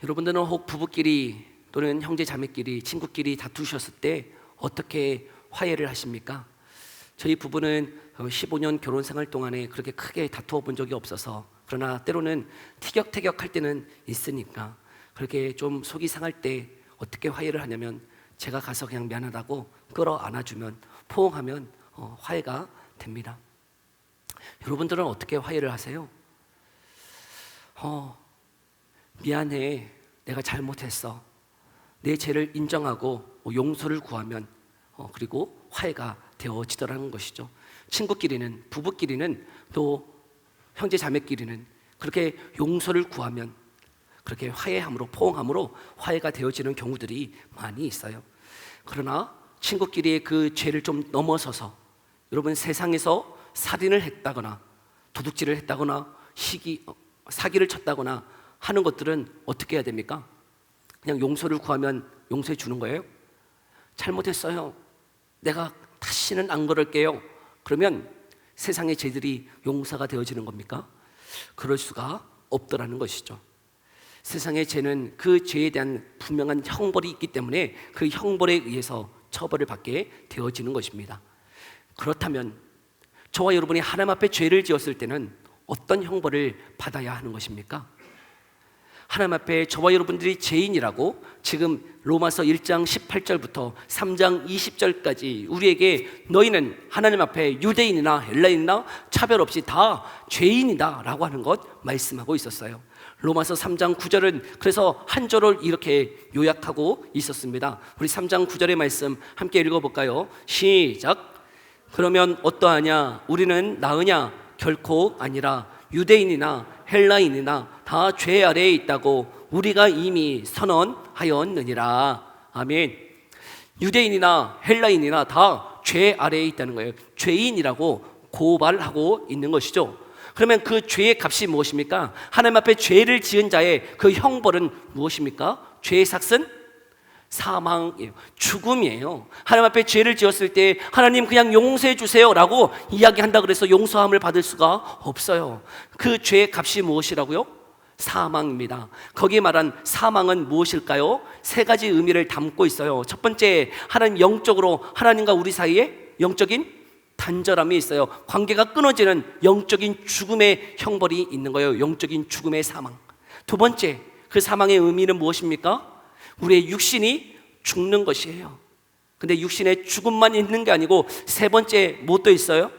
여러분들은 혹 부부끼리 또는 형제 자매끼리 친구끼리 다투셨을 때 어떻게 화해를 하십니까? 저희 부부는 15년 결혼 생활 동안에 그렇게 크게 다투어 본 적이 없어서, 그러나 때로는 티격태격할 때는 있으니까 그렇게 좀 속이 상할 때 어떻게 화해를 하냐면, 제가 가서 그냥 미안하다고 끌어안아주면, 포옹하면 화해가 됩니다. 여러분들은 어떻게 화해를 하세요? 미안해, 내가 잘못했어, 내 죄를 인정하고 용서를 구하면 그리고 화해가 되어지더라는 것이죠. 친구끼리는, 부부끼리는, 또 형제 자매끼리는 그렇게 용서를 구하면, 그렇게 화해함으로, 포옹함으로 화해가 되어지는 경우들이 많이 있어요. 그러나 친구끼리의 그 죄를 좀 넘어서서 여러분 세상에서 살인을 했다거나 도둑질을 했다거나 사기를 쳤다거나 하는 것들은 어떻게 해야 됩니까? 그냥 용서를 구하면 용서해 주는 거예요? 잘못했어요, 내가 다시는 안 그럴게요, 그러면 세상의 죄들이 용서가 되어지는 겁니까? 그럴 수가 없더라는 것이죠. 세상의 죄는 그 죄에 대한 분명한 형벌이 있기 때문에 그 형벌에 의해서 처벌을 받게 되어지는 것입니다. 그렇다면 저와 여러분이 하나님 앞에 죄를 지었을 때는 어떤 형벌을 받아야 하는 것입니까? 하나님 앞에 저와 여러분들이 죄인이라고 지금 로마서 1장 18절부터 3장 20절까지 우리에게 너희는 하나님 앞에 유대인이나 헬라인이나 차별 없이 다 죄인이다 라고 하는 것 말씀하고 있었어요. 로마서 3장 9절은 그래서 한 절을 이렇게 요약하고 있었습니다. 우리 3장 9절의 말씀 함께 읽어볼까요? 시작. 그러면 어떠하냐? 우리는 나으냐? 결코 아니라 유대인이나 헬라인이나 다 죄 아래에 있다고 우리가 이미 선언하였느니라. 아멘. 유대인이나 헬라인이나 다 죄 아래에 있다는 거예요. 죄인이라고 고발하고 있는 것이죠. 그러면 그 죄의 값이 무엇입니까? 하나님 앞에 죄를 지은 자의 그 형벌은 무엇입니까? 죄의 삭은 사망이에요. 죽음이에요. 하나님 앞에 죄를 지었을 때 하나님 그냥 용서해 주세요 라고 이야기한다 그래서 용서함을 받을 수가 없어요. 그 죄의 값이 무엇이라고요? 사망입니다. 거기에 말한 사망은 무엇일까요? 세 가지 의미를 담고 있어요. 첫 번째, 하나님 영적으로 하나님과 우리 사이에 영적인 단절함이 있어요. 관계가 끊어지는 영적인 죽음의 형벌이 있는 거예요. 영적인 죽음의 사망. 두 번째, 그 사망의 의미는 무엇입니까? 우리의 육신이 죽는 것이에요. 근데 육신의 죽음만 있는 게 아니고 세 번째 뭣도 있어요?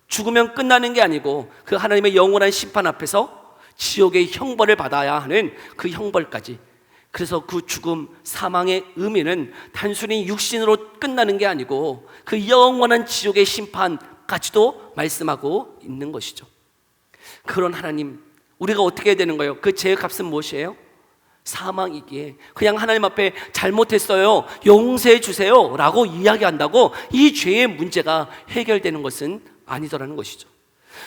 죽으면 끝나는 게 아니고 그 하나님의 영원한 심판 앞에서 지옥의 형벌을 받아야 하는 그 형벌까지. 그래서 그 죽음, 사망의 의미는 단순히 육신으로 끝나는 게 아니고 그 영원한 지옥의 심판까지도 말씀하고 있는 것이죠. 그런 하나님, 우리가 어떻게 해야 되는 거예요? 그 죄의 값은 무엇이에요? 사망이기에 그냥 하나님 앞에 잘못했어요, 용서해 주세요 라고 이야기한다고 이 죄의 문제가 해결되는 것은 아니더라는 것이죠.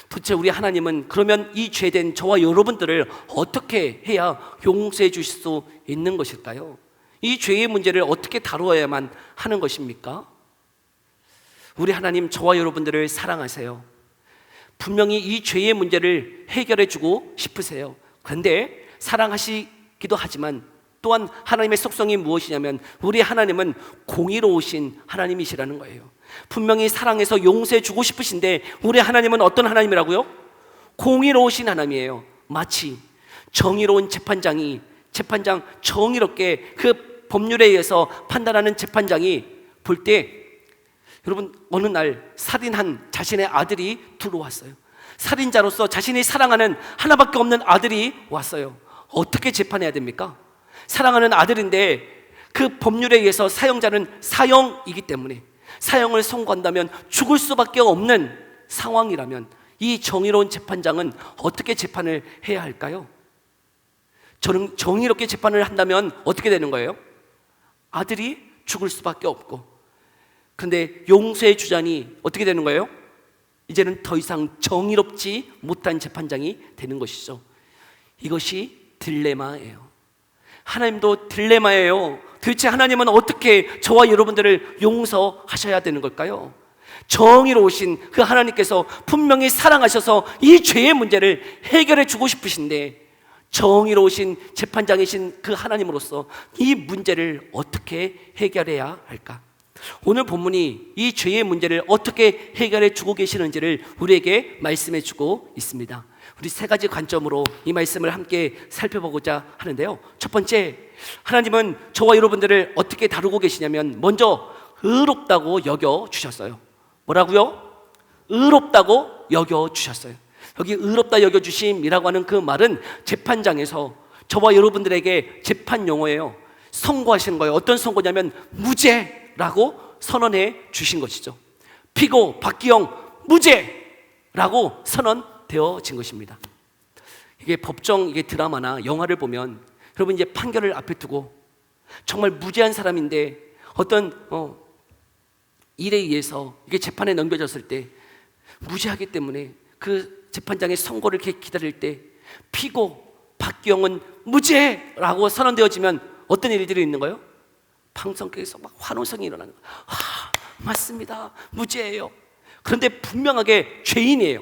도대체 우리 하나님은 그러면 이 죄된 저와 여러분들을 어떻게 해야 용서해 주실 수 있는 것일까요? 이 죄의 문제를 어떻게 다루어야만 하는 것입니까? 우리 하나님 저와 여러분들을 사랑하세요. 분명히 이 죄의 문제를 해결해 주고 싶으세요. 그런데 사랑하시기도 하지만 또한 하나님의 속성이 무엇이냐면 우리 하나님은 공의로우신 하나님이시라는 거예요. 분명히 사랑해서 용서해 주고 싶으신데 우리 하나님은 어떤 하나님이라고요? 공의로우신 하나님이에요. 마치 정의로운 재판장 정의롭게 그 법률에 의해서 판단하는 재판장이 볼 때, 여러분 어느 날 살인한 자신의 아들이 들어왔어요. 살인자로서 자신이 사랑하는 하나밖에 없는 아들이 왔어요. 어떻게 재판해야 됩니까? 사랑하는 아들인데 그 법률에 의해서 사형자는 사형이기 때문에 사형을 선고한다면 죽을 수밖에 없는 상황이라면 이 정의로운 재판장은 어떻게 재판을 해야 할까요? 저는 정의롭게 재판을 한다면 어떻게 되는 거예요? 아들이 죽을 수밖에 없고, 그런데 용서해 주자니 어떻게 되는 거예요? 이제는 더 이상 정의롭지 못한 재판장이 되는 것이죠. 이것이 딜레마예요. 하나님도 딜레마예요. 도대체 하나님은 어떻게 저와 여러분들을 용서하셔야 되는 걸까요? 정의로우신 그 하나님께서 분명히 사랑하셔서 이 죄의 문제를 해결해 주고 싶으신데 정의로우신 재판장이신 그 하나님으로서 이 문제를 어떻게 해결해야 할까? 오늘 본문이 이 죄의 문제를 어떻게 해결해 주고 계시는지를 우리에게 말씀해 주고 있습니다. 우리 세 가지 관점으로 이 말씀을 함께 살펴보고자 하는데요. 첫 번째, 하나님은 저와 여러분들을 어떻게 다루고 계시냐면 먼저 의롭다고 여겨 주셨어요. 뭐라고요? 의롭다고 여겨 주셨어요. 여기 의롭다 여겨 주심이라고 하는 그 말은 재판장에서 저와 여러분들에게 재판 용어예요. 선고하시는 거예요. 어떤 선고냐면 무죄라고 선언해 주신 것이죠. 피고 박기영 무죄라고 선언되어진 것입니다. 이게 법정 이게 드라마나 영화를 보면 여러분 이제 판결을 앞에 두고 정말 무죄한 사람인데 어떤 일에 의해서 이게 재판에 넘겨졌을 때 무죄하기 때문에 그 재판장의 선고를 이렇게 기다릴 때 피고 박기영은 무죄라고 선언되어지면 어떤 일들이 있는 거예요? 방송국에서 막 환호성이 일어나는 거예요. 맞습니다, 무죄예요. 그런데 분명하게 죄인이에요.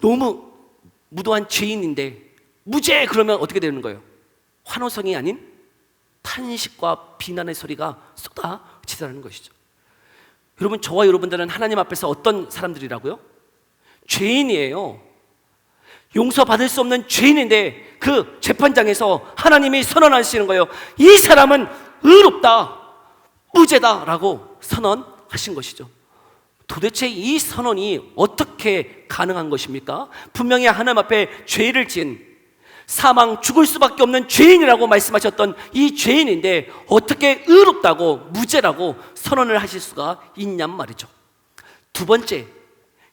너무 무도한 죄인인데 무죄 그러면 어떻게 되는 거예요? 환호성이 아닌 탄식과 비난의 소리가 쏟아지더라는 것이죠. 여러분, 저와 여러분들은 하나님 앞에서 어떤 사람들이라고요? 죄인이에요. 용서받을 수 없는 죄인인데 그 재판장에서 하나님이 선언하시는 거예요. 이 사람은 의롭다, 무죄다 라고 선언하신 것이죠. 도대체 이 선언이 어떻게 가능한 것입니까? 분명히 하나님 앞에 죄를 지은 사망, 죽을 수밖에 없는 죄인이라고 말씀하셨던 이 죄인인데 어떻게 의롭다고 무죄라고 선언을 하실 수가 있냔 말이죠. 두 번째,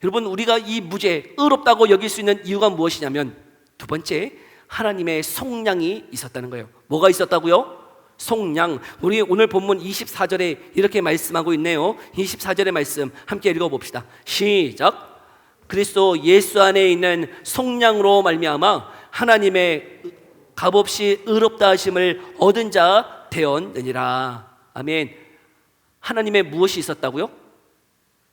여러분, 우리가 이 무죄, 의롭다고 여길 수 있는 이유가 무엇이냐면 두 번째, 하나님의 속량이 있었다는 거예요. 뭐가 있었다고요? 속량. 우리 오늘 본문 24절에 이렇게 말씀하고 있네요. 24절의 말씀 함께 읽어봅시다. 시작. 그리스도 예수 안에 있는 속량으로 말미암아 하나님의 값없이 의롭다 하심을 얻은 자 되었느니라. 아멘. 하나님의 무엇이 있었다고요?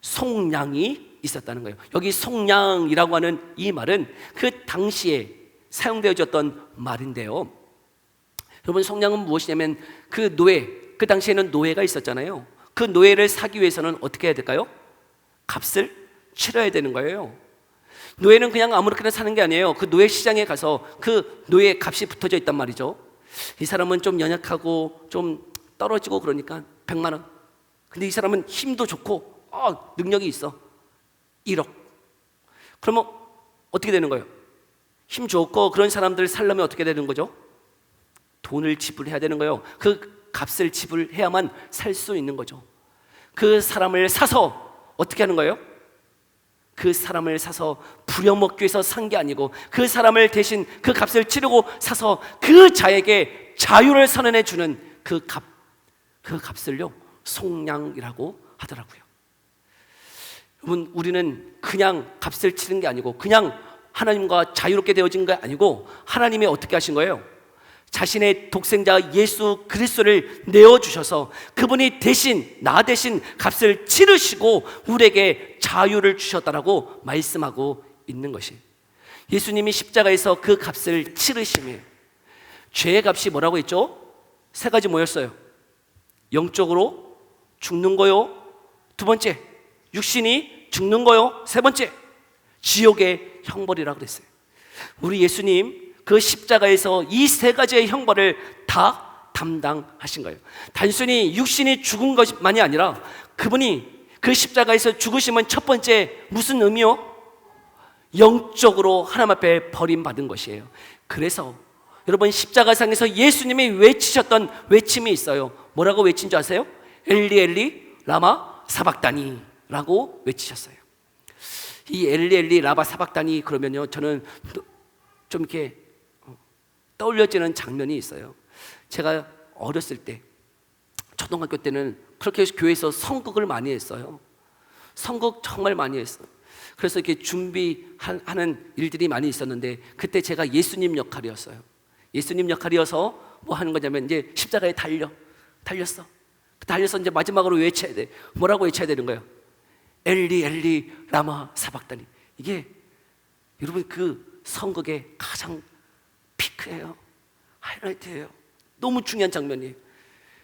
속량이 있었다는 거예요. 여기 속량이라고 하는 이 말은 그 당시에 사용되어졌던 말인데요. 여러분, 속량은 무엇이냐면 그 노예, 그 당시에는 노예가 있었잖아요. 그 노예를 사기 위해서는 어떻게 해야 될까요? 값을 치러야 되는 거예요. 노예는 그냥 아무렇게나 사는 게 아니에요. 그 노예 시장에 가서 그 노예 값이 붙어져 있단 말이죠. 이 사람은 좀 연약하고 좀 떨어지고 그러니까 100만 원. 근데 이 사람은 힘도 좋고 능력이 있어. 1억. 그러면 어떻게 되는 거예요? 힘 좋고 그런 사람들 살려면 어떻게 되는 거죠? 돈을 지불해야 되는 거예요. 그 값을 지불해야만 살 수 있는 거죠. 그 사람을 사서 어떻게 하는 거예요? 그 사람을 사서 부려먹기 위해서 산 게 아니고 그 사람을 대신 그 값을 치르고 사서 그 자에게 자유를 선언해 주는 그 값을요 속량이라고 하더라고요. 여러분, 우리는 그냥 값을 치른 게 아니고 그냥 하나님과 자유롭게 되어진 게 아니고 하나님이 어떻게 하신 거예요? 자신의 독생자 예수 그리스도를 내어주셔서 그분이 대신 나 대신 값을 치르시고 우리에게 자유를 주셨다라고 말씀하고 있는 것이, 예수님이 십자가에서 그 값을 치르심이에요. 죄의 값이 뭐라고 했죠? 세 가지 뭐였어요? 영적으로 죽는 거요, 두 번째 육신이 죽는 거요, 세 번째 지옥의 형벌이라고 그랬어요. 우리 예수님 그 십자가에서 이 세 가지의 형벌을 다 담당하신 거예요. 단순히 육신이 죽은 것만이 아니라 그분이 그 십자가에서 죽으심은 첫 번째 무슨 의미요? 영적으로 하나님 앞에 버림받은 것이에요. 그래서 여러분, 십자가상에서 예수님이 외치셨던 외침이 있어요. 뭐라고 외친 줄 아세요? 엘리 엘리 라마 사박다니 라고 외치셨어요. 이 엘리 엘리 라마 사박다니 그러면요, 저는 좀 이렇게 떠올려지는 장면이 있어요. 제가 어렸을 때, 초등학교 때는 그렇게 교회에서 선곡을 많이 했어요. 선곡 정말 많이 했어요. 그래서 이렇게 준비하는 일들이 많이 있었는데 그때 제가 예수님 역할이었어요. 예수님 역할이어서 뭐 하는 거냐면 이제 십자가에 달렸어. 달려서 이제 마지막으로 외쳐야 돼. 뭐라고 외쳐야 되는 거예요? 엘리 엘리 라마 사박다니. 이게 여러분 그 선곡의 가장 피크예요. 하이라이트예요. 너무 중요한 장면이에요.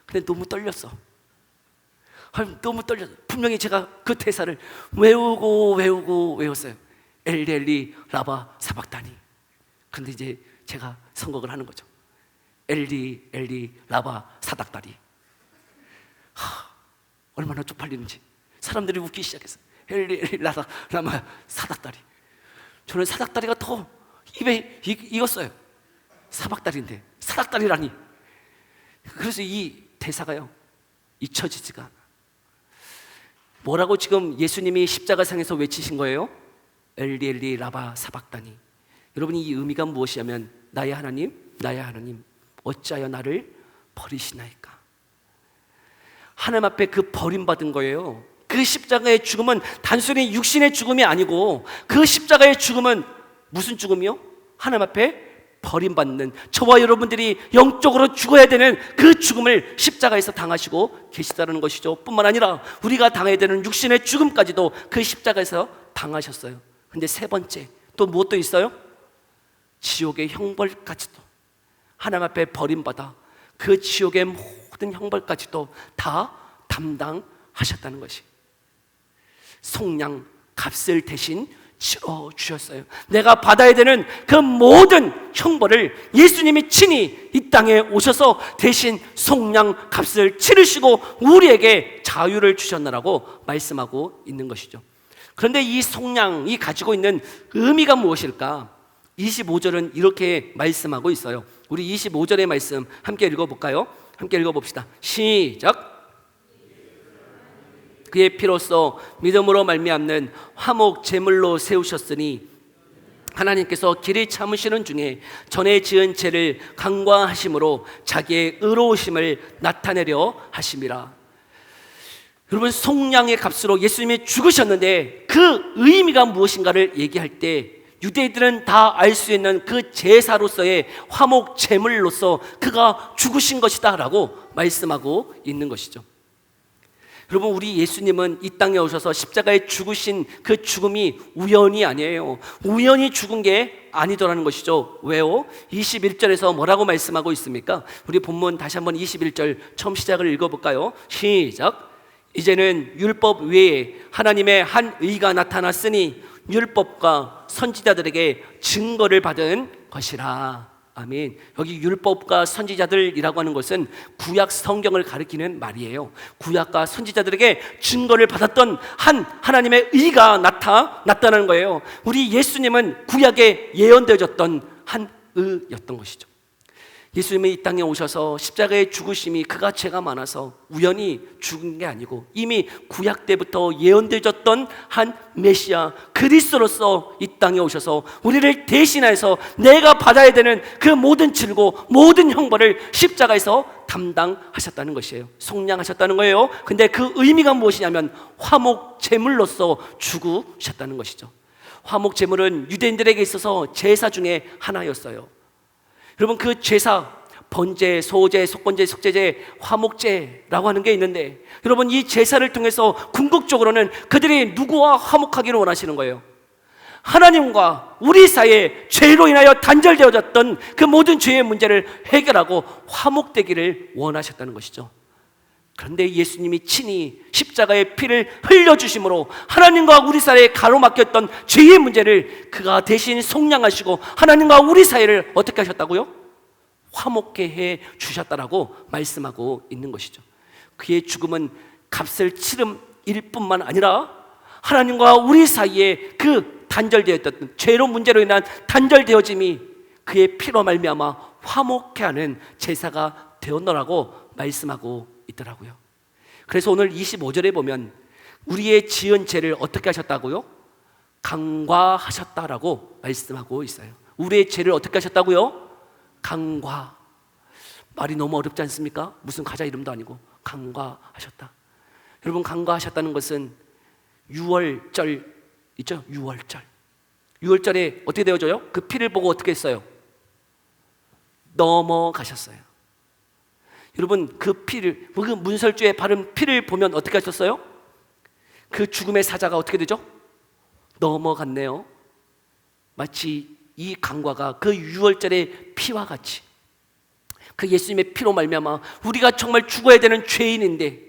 근데 너무 떨렸어. 너무 떨렸어. 분명히 제가 그 대사를 외웠어요. 엘리 라바 사박다니. 근데 이제 제가 선곡을 하는 거죠. 엘리 라바 사닥다리. 얼마나 쪽팔리는지. 사람들이 웃기 시작했어요. 엘리 라바 사닥다리. 저는 사닥다리가 더 입에 익었어요. 사박다리인데 사닥다리라니. 그래서 이 대사가요 잊혀지지가 않아. 뭐라고 지금 예수님이 십자가상에서 외치신 거예요? 엘리 라바 사박다니. 여러분, 이 의미가 무엇이냐면 나의 하나님 어찌하여 나를 버리시나이까. 하나님 앞에 그 버림받은 거예요. 그 십자가의 죽음은 단순히 육신의 죽음이 아니고 그 십자가의 죽음은 무슨 죽음이요? 하나님 앞에 버림받는, 저와 여러분들이 영적으로 죽어야 되는 그 죽음을 십자가에서 당하시고 계시다는 것이죠. 뿐만 아니라 우리가 당해야 되는 육신의 죽음까지도 그 십자가에서 당하셨어요. 근데 세 번째 또 무엇도 있어요? 지옥의 형벌까지도 하나님 앞에 버림받아 그 지옥의 모든 형벌까지도 다 담당하셨다는 것이, 속량 값을 대신 치러 주셨어요. 내가 받아야 되는 그 모든 형벌을 예수님이 친히 이 땅에 오셔서 대신 속량 값을 치르시고 우리에게 자유를 주셨나라고 말씀하고 있는 것이죠. 그런데 이 속량이 가지고 있는 의미가 무엇일까? 25절은 이렇게 말씀하고 있어요. 우리 25절의 말씀 함께 읽어볼까요? 함께 읽어봅시다. 시작. 그의 피로써 믿음으로 말미암는 화목 제물로 세우셨으니 하나님께서 길이 참으시는 중에 전에 지은 죄를 간과하심으로 자기의 의로우심을 나타내려 하심이라. 여러분, 속량의 값으로 예수님이 죽으셨는데 그 의미가 무엇인가를 얘기할 때 유대인들은 다 알 수 있는 그 제사로서의 화목 제물로서 그가 죽으신 것이다 라고 말씀하고 있는 것이죠. 여러분, 우리 예수님은 이 땅에 오셔서 십자가에 죽으신 그 죽음이 우연이 아니에요. 우연히 죽은 게 아니더라는 것이죠. 왜요? 21절에서 뭐라고 말씀하고 있습니까? 우리 본문 다시 한번 21절 처음 시작을 읽어볼까요? 시작. 이제는 율법 외에 하나님의 한 의가 나타났으니 율법과 선지자들에게 증거를 받은 것이라. 아멘. 여기 율법과 선지자들이라고 하는 것은 구약 성경을 가리키는 말이에요. 구약과 선지자들에게 증거를 받았던 한 하나님의 의가 나타났다는 거예요. 우리 예수님은 구약에 예언되어졌던 한 의였던 것이죠. 예수님이 이 땅에 오셔서 십자가의 죽으심이 그가 죄가 많아서 우연히 죽은 게 아니고 이미 구약 때부터 예언되어졌던 한 메시아 그리스도로서 이 땅에 오셔서 우리를 대신해서 내가 받아야 되는 그 모든 질고 모든 형벌을 십자가에서 담당하셨다는 것이에요. 속량하셨다는 거예요. 근데 그 의미가 무엇이냐면 화목 제물로서 죽으셨다는 것이죠. 화목 제물은 유대인들에게 있어서 제사 중에 하나였어요. 여러분, 그 제사, 번제, 소제, 속건제, 속제제, 화목제라고 하는 게 있는데 여러분, 이 제사를 통해서 궁극적으로는 그들이 누구와 화목하기를 원하시는 거예요? 하나님과 우리 사이에 죄로 인하여 단절되어졌던 그 모든 죄의 문제를 해결하고 화목되기를 원하셨다는 것이죠. 그런데 예수님이 친히 십자가의 피를 흘려주심으로 하나님과 우리 사이에 가로막혔던 죄의 문제를 그가 대신 속량하시고 하나님과 우리 사이를 어떻게 하셨다고요? 화목케 해 주셨다라고 말씀하고 있는 것이죠. 그의 죽음은 값을 치름일 뿐만 아니라 하나님과 우리 사이에 그 단절되었던 죄로 문제로 인한 단절되어짐이 그의 피로 말미암아 화목케 하는 제사가 되었노라고 말씀하고 있더라고요. 그래서 오늘 25절에 보면 우리의 지은 죄를 어떻게 하셨다고요? 간과하셨다라고 말씀하고 있어요. 우리의 죄를 어떻게 하셨다고요? 간과. 말이 너무 어렵지 않습니까? 무슨 가자 이름도 아니고 간과하셨다. 여러분, 간과하셨다는 것은 유월절 있죠? 유월절에 어떻게 되어져요? 그 피를 보고 어떻게 했어요? 넘어가셨어요. 여러분, 그 피를, 그 문설주에 바른 피를 보면 어떻게 하셨어요? 그 죽음의 사자가 어떻게 되죠? 넘어갔네요. 마치 이 강과가 그 6월절의 피와 같이 그 예수님의 피로 말미암아 우리가 정말 죽어야 되는 죄인인데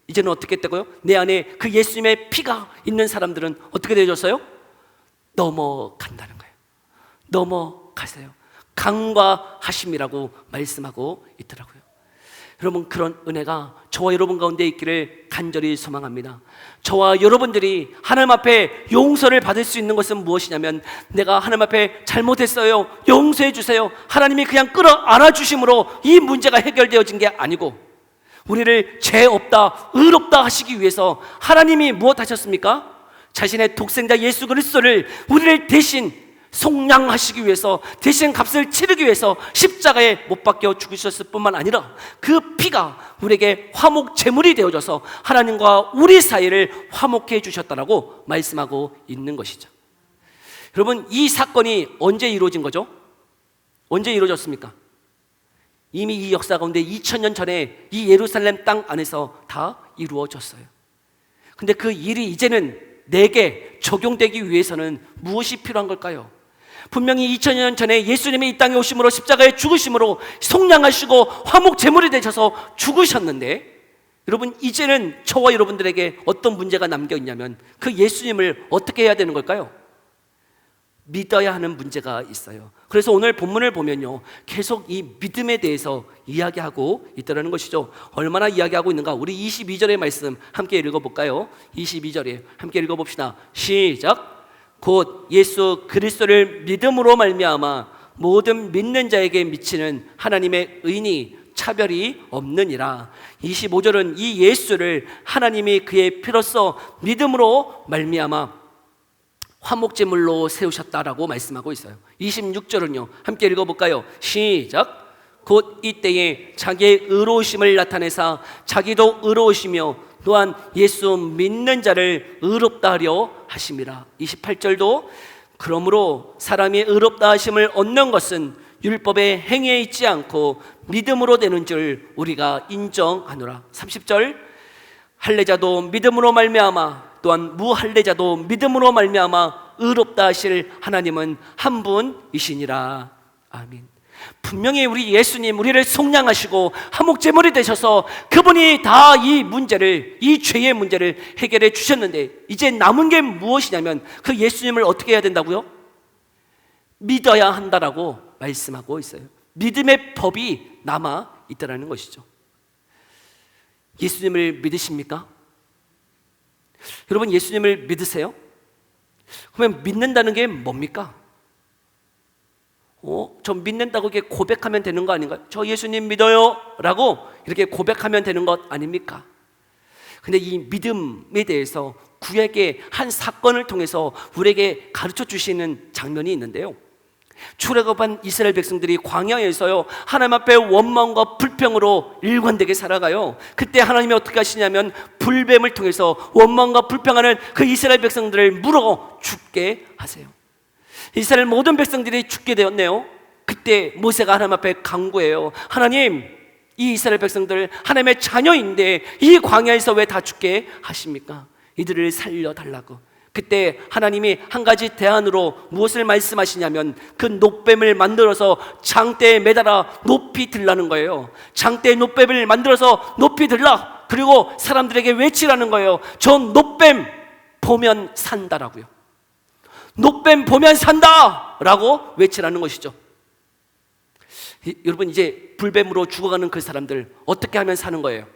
이제는 어떻게 했다고요? 내 안에 그 예수님의 피가 있는 사람들은 어떻게 되어졌어요? 넘어간다는 거예요. 넘어가세요. 강과하심이라고 말씀하고 있더라고요. 여러분, 그런 은혜가 저와 여러분 가운데 있기를 간절히 소망합니다. 저와 여러분들이 하나님 앞에 용서를 받을 수 있는 것은 무엇이냐면, 내가 하나님 앞에 잘못했어요, 용서해 주세요, 하나님이 그냥 끌어안아 주심으로 이 문제가 해결되어진 게 아니고, 우리를 죄 없다, 의롭다 하시기 위해서 하나님이 무엇 하셨습니까? 자신의 독생자 예수 그리스도를 우리를 대신 속량하시기 위해서, 대신 값을 치르기 위해서 십자가에 못 박혀 죽으셨을 뿐만 아니라 그 피가 우리에게 화목 제물이 되어져서 하나님과 우리 사이를 화목해 주셨다라고 말씀하고 있는 것이죠. 여러분, 이 사건이 언제 이루어진 거죠? 언제 이루어졌습니까? 이미 이 역사 가운데 2000년 전에 이 예루살렘 땅 안에서 다 이루어졌어요. 근데 그 일이 이제는 내게 적용되기 위해서는 무엇이 필요한 걸까요? 분명히 2000년 전에 예수님이 이 땅에 오심으로 십자가에 죽으심으로 속량하시고 화목 제물이 되셔서 죽으셨는데, 여러분, 이제는 저와 여러분들에게 어떤 문제가 남겨 있냐면 그 예수님을 어떻게 해야 되는 걸까요? 믿어야 하는 문제가 있어요. 그래서 오늘 본문을 보면요, 계속 이 믿음에 대해서 이야기하고 있다는 것이죠. 얼마나 이야기하고 있는가? 우리 22절의 말씀 함께 읽어볼까요? 22절에 함께 읽어봅시다. 시작. 곧 예수 그리스도를 믿음으로 말미암아 모든 믿는 자에게 미치는 하나님의 의니 차별이 없느니라. 25절은 이 예수를 하나님이 그의 피로써 믿음으로 말미암아 화목제물로 세우셨다라고 말씀하고 있어요. 26절은요, 함께 읽어볼까요? 시작. 곧 이때에 자기의 의로우심을 나타내사 자기도 의로우시며 또한 예수 믿는 자를 의롭다 하려 하심이라. 28절도 그러므로 사람이 의롭다 하심을 얻는 것은 율법의 행위에 있지 않고 믿음으로 되는 줄 우리가 인정하노라. 30절 할례자도 믿음으로 말미암아 또한 무할례자도 믿음으로 말미암아 의롭다 하실 하나님은 한 분이시니라. 아멘. 분명히 우리 예수님, 우리를 속량하시고 화목제물이 되셔서 그분이 다 이 문제를, 이 죄의 문제를 해결해 주셨는데, 이제 남은 게 무엇이냐면 그 예수님을 어떻게 해야 된다고요? 믿어야 한다라고 말씀하고 있어요. 믿음의 법이 남아 있다라는 것이죠. 예수님을 믿으십니까? 여러분, 예수님을 믿으세요? 그러면 믿는다는 게 뭡니까? 저 믿는다고 이렇게 고백하면 되는 거 아닌가요? 저 예수님 믿어요 라고 이렇게 고백하면 되는 것 아닙니까? 근데 이 믿음에 대해서 구약의 한 사건을 통해서 우리에게 가르쳐 주시는 장면이 있는데요, 출애굽한 이스라엘 백성들이 광야에서요 하나님 앞에 원망과 불평으로 일관되게 살아가요. 그때 하나님이 어떻게 하시냐면 불뱀을 통해서 원망과 불평하는 그 이스라엘 백성들을 물어 죽게 하세요. 이스라엘 모든 백성들이 죽게 되었네요. 그때 모세가 하나님 앞에 간구해요. 하나님, 이 이스라엘 백성들 하나님의 자녀인데 이 광야에서 왜 다 죽게 하십니까? 이들을 살려달라고. 그때 하나님이 한 가지 대안으로 무엇을 말씀하시냐면 그 놋뱀을 만들어서 장대에 매달아 높이 들라는 거예요. 장대에 놋뱀을 만들어서 높이 들라. 그리고 사람들에게 외치라는 거예요. 저 놋뱀 보면 산다라고요. 놋뱀 보면 산다 라고 외치라는 것이죠. 여러분, 이제 불뱀으로 죽어가는 그 사람들 어떻게 하면 사는 거예요?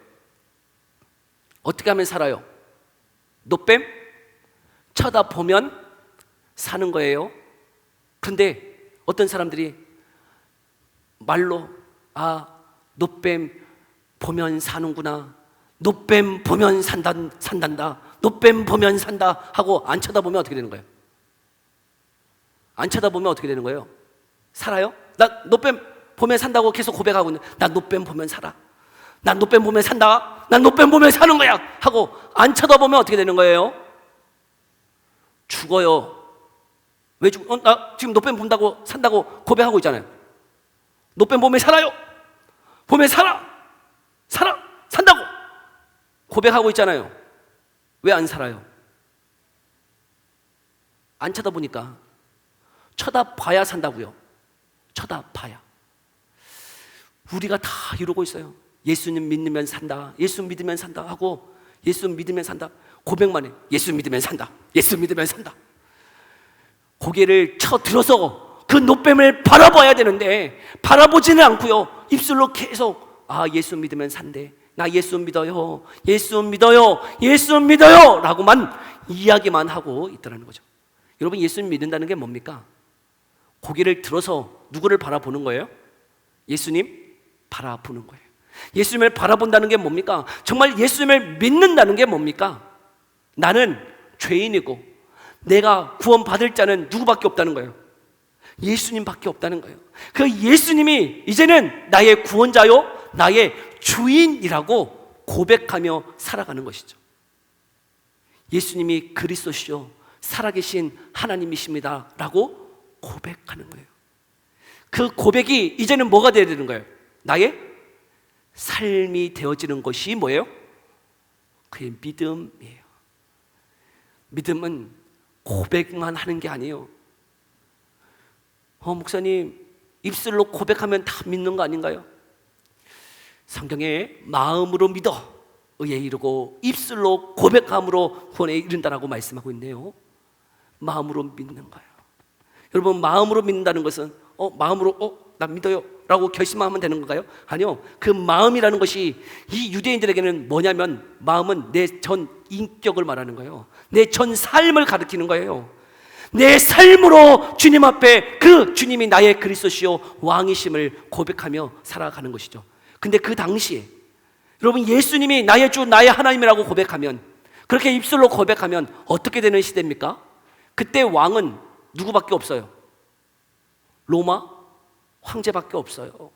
어떻게 하면 살아요? 놋뱀 쳐다보면 사는 거예요. 그런데 어떤 사람들이 말로 놋뱀 보면 사는구나, 놋뱀 보면 산단다, 놋뱀 보면 산다 하고 안 쳐다보면 어떻게 되는 거예요? 안 쳐다보면 어떻게 되는 거예요? 살아요? 나 놋뱀 보면 산다고 계속 고백하고 있는데, 나 놋뱀 보면 살아, 난 놋뱀 보면 산다, 난 놋뱀 보면 사는 거야 하고 안 쳐다보면 어떻게 되는 거예요? 죽어요. 왜 나 지금 놋뱀 본다고 산다고 고백하고 있잖아요. 놋뱀 보면 살아요. 보면 살아, 산다고 고백하고 있잖아요. 왜 안 살아요? 안 쳐다보니까. 쳐다봐야 산다고요. 쳐다봐야. 우리가 다 이러고 있어요. 예수님 믿으면 산다, 예수 믿으면 산다 하고, 예수 믿으면 산다 고백만 해. 예수 믿으면 산다, 예수 믿으면 산다. 고개를 쳐들어서 그 노뱀을 바라봐야 되는데 바라보지는 않고요, 입술로 계속 예수 믿으면 산대, 나 예수 믿어요, 예수 믿어요, 예수 믿어요 라고만 이야기만 하고 있더라는 거죠. 여러분, 예수님 믿는다는 게 뭡니까? 고개를 들어서 누구를 바라보는 거예요? 예수님 바라보는 거예요. 예수님을 바라본다는 게 뭡니까? 정말 예수님을 믿는다는 게 뭡니까? 나는 죄인이고 내가 구원받을 자는 누구밖에 없다는 거예요. 예수님밖에 없다는 거예요. 그 예수님이 이제는 나의 구원자요, 나의 주인이라고 고백하며 살아가는 것이죠. 예수님이 그리스도시요 살아계신 하나님이십니다 라고 고백하는 거예요. 그 고백이 이제는 뭐가 되어야 되는 거예요? 나의 삶이 되어지는 것이 뭐예요? 그의 믿음이에요. 믿음은 고백만 하는 게 아니에요. 목사님, 입술로 고백하면 다 믿는 거 아닌가요? 성경에 마음으로 믿어 의에 이르고 입술로 고백함으로 구원에 이른다라고 말씀하고 있네요. 마음으로 믿는 거예요. 여러분, 마음으로 믿는다는 것은 마음으로 나 믿어요 라고 결심하면 되는 건가요? 아니요. 그 마음이라는 것이 이 유대인들에게는 뭐냐면, 마음은 내 전 인격을 말하는 거예요. 내 전 삶을 가리키는 거예요. 내 삶으로 주님 앞에 그 주님이 나의 그리스도시요 왕이심을 고백하며 살아가는 것이죠. 근데 그 당시에 여러분, 예수님이 나의 주 나의 하나님이라고 고백하면, 그렇게 입술로 고백하면 어떻게 되는 시대입니까? 그때 왕은 누구밖에 없어요? 로마 황제밖에 없어요.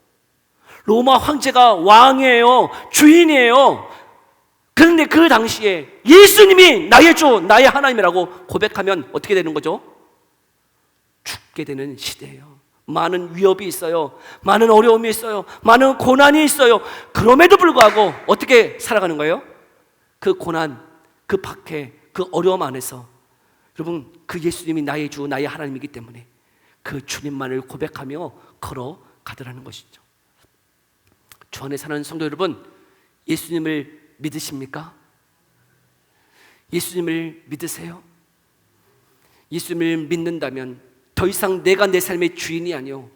로마 황제가 왕이에요, 주인이에요. 그런데 그 당시에 예수님이 나의 주 나의 하나님이라고 고백하면 어떻게 되는 거죠? 죽게 되는 시대예요. 많은 위협이 있어요, 많은 어려움이 있어요, 많은 고난이 있어요. 그럼에도 불구하고 어떻게 살아가는 거예요? 그 고난, 그 박해, 그 어려움 안에서 여러분, 그 예수님이 나의 주 나의 하나님이기 때문에 그 주님만을 고백하며 걸어가더라는 것이죠. 주 안에 사는 성도 여러분, 예수님을 믿으십니까? 예수님을 믿으세요? 예수님을 믿는다면 더 이상 내가 내 삶의 주인이 아니요,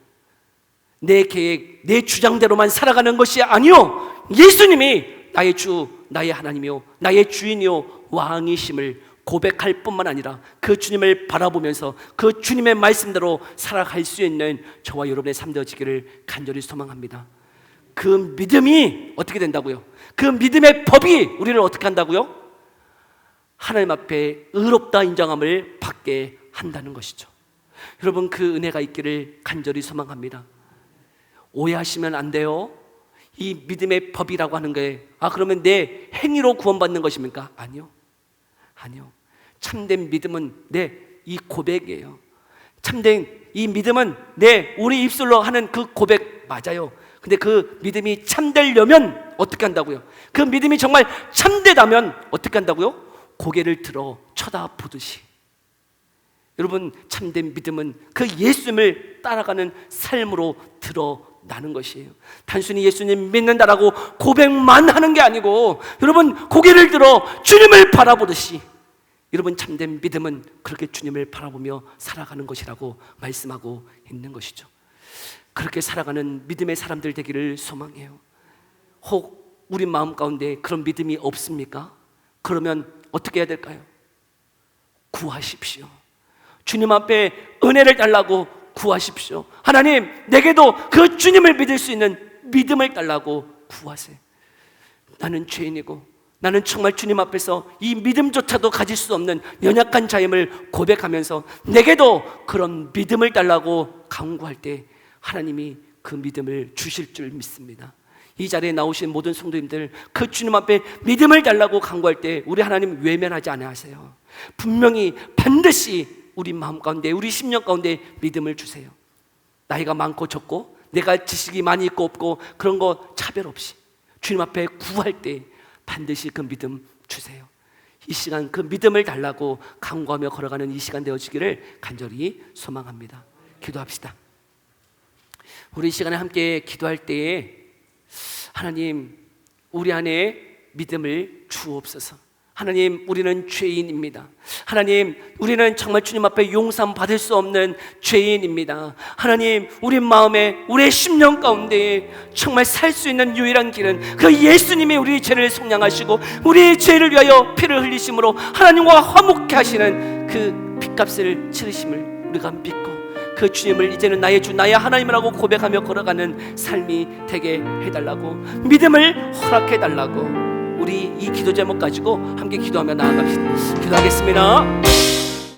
내 계획, 내 주장대로만 살아가는 것이 아니요, 예수님이 나의 주, 나의 하나님이요, 나의 주인이요, 왕이심을 고백할 뿐만 아니라 그 주님을 바라보면서 그 주님의 말씀대로 살아갈 수 있는 저와 여러분의 삶 되어지기를 간절히 소망합니다. 그 믿음이 어떻게 된다고요? 그 믿음의 법이 우리를 어떻게 한다고요? 하나님 앞에 의롭다 인정함을 받게 한다는 것이죠. 여러분, 그 은혜가 있기를 간절히 소망합니다. 오해하시면 안 돼요. 이 믿음의 법이라고 하는 게 그러면 내 행위로 구원받는 것입니까? 아니요. 참된 믿음은 이 고백이에요. 참된 이 믿음은 우리 입술로 하는 그 고백 맞아요. 근데 그 믿음이 참되려면 어떻게 한다고요? 그 믿음이 정말 참되다면 어떻게 한다고요? 고개를 들어 쳐다보듯이. 여러분, 참된 믿음은 그 예수님을 따라가는 삶으로 드러나는 것이에요. 단순히 예수님 믿는다라고 고백만 하는 게 아니고, 여러분, 고개를 들어 주님을 바라보듯이, 여러분, 참된 믿음은 그렇게 주님을 바라보며 살아가는 것이라고 말씀하고 있는 것이죠. 그렇게 살아가는 믿음의 사람들 되기를 소망해요. 혹 우리 마음 가운데 그런 믿음이 없습니까? 그러면 어떻게 해야 될까요? 구하십시오. 주님 앞에 은혜를 달라고 구하십시오. 하나님, 내게도 그 주님을 믿을 수 있는 믿음을 달라고 구하세요. 나는 죄인이고 나는 정말 주님 앞에서 이 믿음조차도 가질 수 없는 연약한 자임을 고백하면서 내게도 그런 믿음을 달라고 간구할 때 하나님이 그 믿음을 주실 줄 믿습니다. 이 자리에 나오신 모든 성도님들, 그 주님 앞에 믿음을 달라고 간구할 때 우리 하나님 외면하지 않으세요. 분명히 반드시 우리 마음 가운데, 우리 심령 가운데 믿음을 주세요. 나이가 많고 적고, 내가 지식이 많이 있고 없고 그런 거 차별 없이 주님 앞에 구할 때 반드시 그 믿음 주세요. 이 시간 그 믿음을 달라고 간구하며 걸어가는 이 시간 되어지기를 간절히 소망합니다. 기도합시다. 우리 이 시간에 함께 기도할 때에 하나님, 우리 안에 믿음을 주옵소서. 하나님, 우리는 죄인입니다. 하나님, 우리는 정말 주님 앞에 용서 받을 수 없는 죄인입니다. 하나님, 우리 마음에, 우리의 심령 가운데 정말 살 수 있는 유일한 길은 그 예수님이 우리 죄를 속량하시고 우리의 죄를 위하여 피를 흘리심으로 하나님과 화목케 하시는 그 핏값을 치르심을 우리가 믿고 그 주님을 이제는 나의 주, 나의 하나님이라고 고백하며 걸어가는 삶이 되게 해달라고, 믿음을 허락해달라고, 우리 이 기도 제목 가지고 함께 기도하며 나아갑시다. 기도하겠습니다.